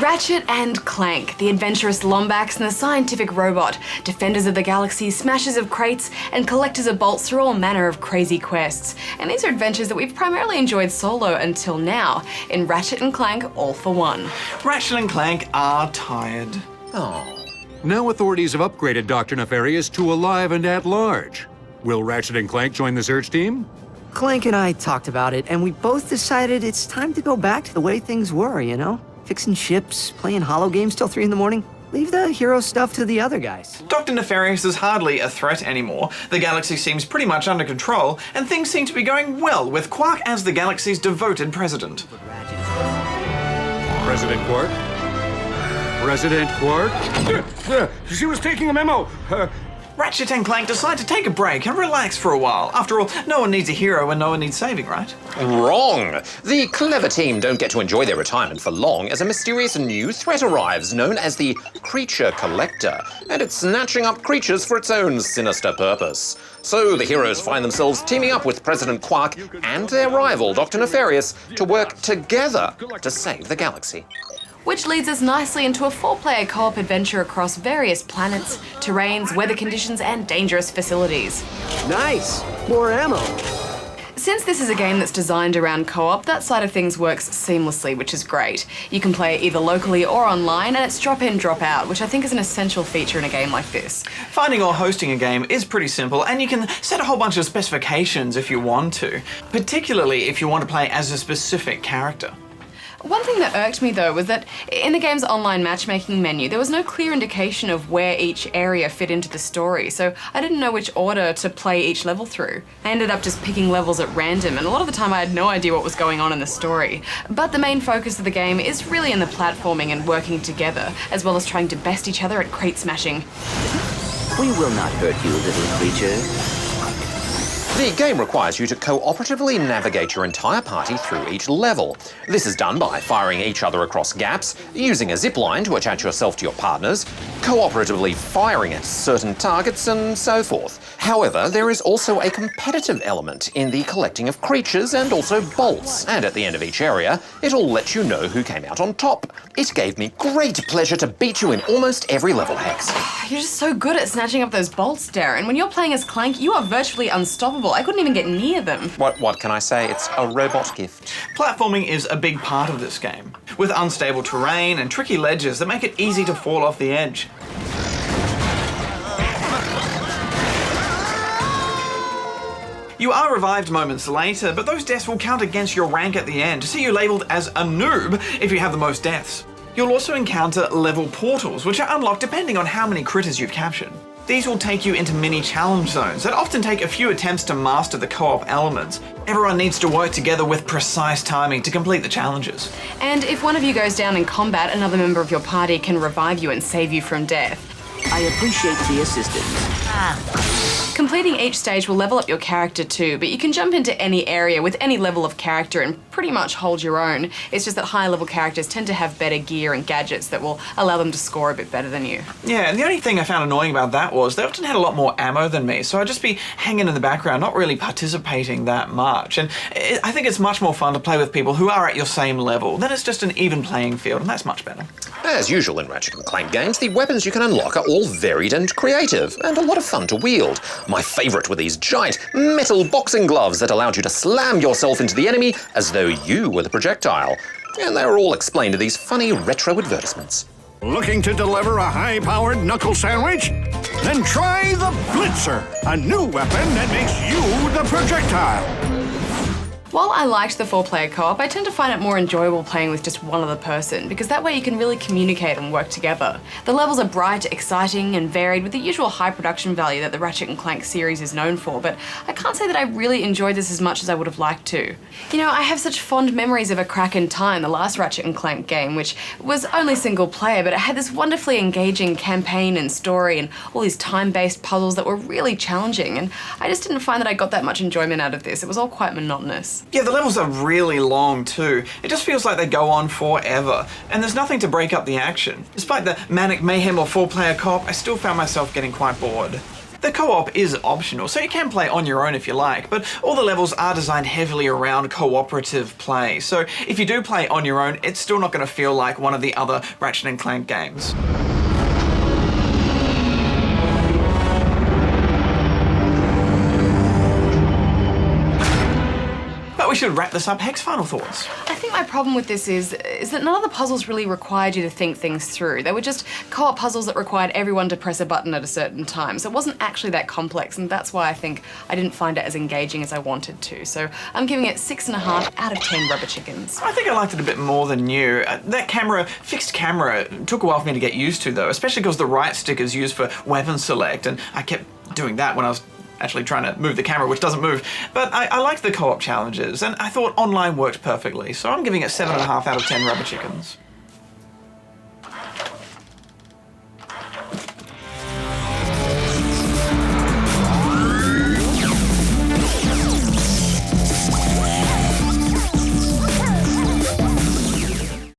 Ratchet and Clank, the adventurous Lombax and the scientific robot, defenders of the galaxy, smashers of crates, and collectors of bolts through all manner of crazy quests. And these are adventures that we've primarily enjoyed solo until now, in Ratchet and Clank All for One. Ratchet and Clank are tired. Oh. Now authorities have upgraded Dr. Nefarious to Alive and at Large. Will Ratchet and Clank join the search team? Clank and I talked about it, and we both decided it's time to go back to the way things were, you know? Fixing ships, playing holo games till 3 in the morning. Leave the hero stuff to the other guys. Dr. Nefarious is hardly a threat anymore. The galaxy seems pretty much under control, and things seem to be going well with Quark as the galaxy's devoted president. President Quark? President Quark? She was taking a memo. Ratchet and Clank decide to take a break and relax for a while. After all, no one needs a hero and no one needs saving, right? Wrong! The clever team don't get to enjoy their retirement for long as a mysterious new threat arrives known as the Creature Collector, and it's snatching up creatures for its own sinister purpose. So the heroes find themselves teaming up with President Quark and their rival, Dr. Nefarious, to work together to save the galaxy. Which leads us nicely into a 4-player co-op adventure across various planets, terrains, weather conditions, and dangerous facilities. Nice! More ammo. Since this is a game that's designed around co-op, that side of things works seamlessly, which is great. You can play either locally or online, and it's drop in, drop out, which I think is an essential feature in a game like this. Finding or hosting a game is pretty simple, and you can set a whole bunch of specifications if you want to, particularly if you want to play as a specific character. One thing that irked me though was that in the game's online matchmaking menu, there was no clear indication of where each area fit into the story, so I didn't know which order to play each level through. I ended up just picking levels at random, and a lot of the time I had no idea what was going on in the story. But the main focus of the game is really in the platforming and working together, as well as trying to best each other at crate smashing. We will not hurt you, little creature. The game requires you to cooperatively navigate your entire party through each level. This is done by firing each other across gaps, using a zipline to attach yourself to your partners, cooperatively firing at certain targets, and so forth. However, there is also a competitive element in the collecting of creatures and also bolts, and at the end of each area, it'll let you know who came out on top. It gave me great pleasure to beat you in almost every level, Hex. You're just so good at snatching up those bolts, Darren. When you're playing as Clank, you are virtually unstoppable. I couldn't even get near them. What can I say? It's a robot gift. Platforming is a big part of this game, with unstable terrain and tricky ledges that make it easy to fall off the edge. You are revived moments later, but those deaths will count against your rank at the end to see you labelled as a noob if you have the most deaths. You'll also encounter level portals, which are unlocked depending on how many critters you've captured. These will take you into mini challenge zones that often take a few attempts to master the co-op elements. Everyone needs to work together with precise timing to complete the challenges. And if one of you goes down in combat, another member of your party can revive you and save you from death. I appreciate the assistance. Completing each stage will level up your character too, but you can jump into any area with any level of character and pretty much hold your own. It's just that higher level characters tend to have better gear and gadgets that will allow them to score a bit better than you. Yeah, and the only thing I found annoying about that was they often had a lot more ammo than me, so I'd just be hanging in the background, not really participating that much. And I think it's much more fun to play with people who are at your same level. Then it's just an even playing field, and that's much better. As usual in Ratchet & Clank games, the weapons you can unlock are all varied and creative, and a lot of fun to wield. My favourite were these giant metal boxing gloves that allowed you to slam yourself into the enemy as though you were the projectile. And they were all explained in these funny retro advertisements. Looking to deliver a high-powered knuckle sandwich? Then try the Blitzer, a new weapon that makes you the projectile. While I liked the 4-player co-op, I tend to find it more enjoyable playing with just one other person, because that way you can really communicate and work together. The levels are bright, exciting, and varied with the usual high production value that the Ratchet & Clank series is known for, but I can't say that I really enjoyed this as much as I would have liked to. You know, I have such fond memories of A Crack in Time, the last Ratchet & Clank game, which was only single player, but it had this wonderfully engaging campaign and story and all these time-based puzzles that were really challenging, and I just didn't find that I got that much enjoyment out of this. It was all quite monotonous. Yeah, the levels are really long too. It just feels like they go on forever, and there's nothing to break up the action. Despite the manic mayhem of 4-player co-op, I still found myself getting quite bored. The co-op is optional, so you can play on your own if you like, but all the levels are designed heavily around cooperative play, so if you do play on your own, it's still not going to feel like one of the other Ratchet & Clank games. But we should wrap this up. Hex, final thoughts? I think my problem with this is that none of the puzzles really required you to think things through. They were just co-op puzzles that required everyone to press a button at a certain time, so it wasn't actually that complex, and that's why I think I didn't find it as engaging as I wanted to. So I'm giving it 6.5 out of 10 rubber chickens. I think I liked it a bit more than you. That fixed camera, took a while for me to get used to though, especially because the right stick is used for weapon select, and I kept doing that when I was actually trying to move the camera, which doesn't move. But I liked the co-op challenges, and I thought online worked perfectly, so I'm giving it 7.5 out of 10 rubber chickens.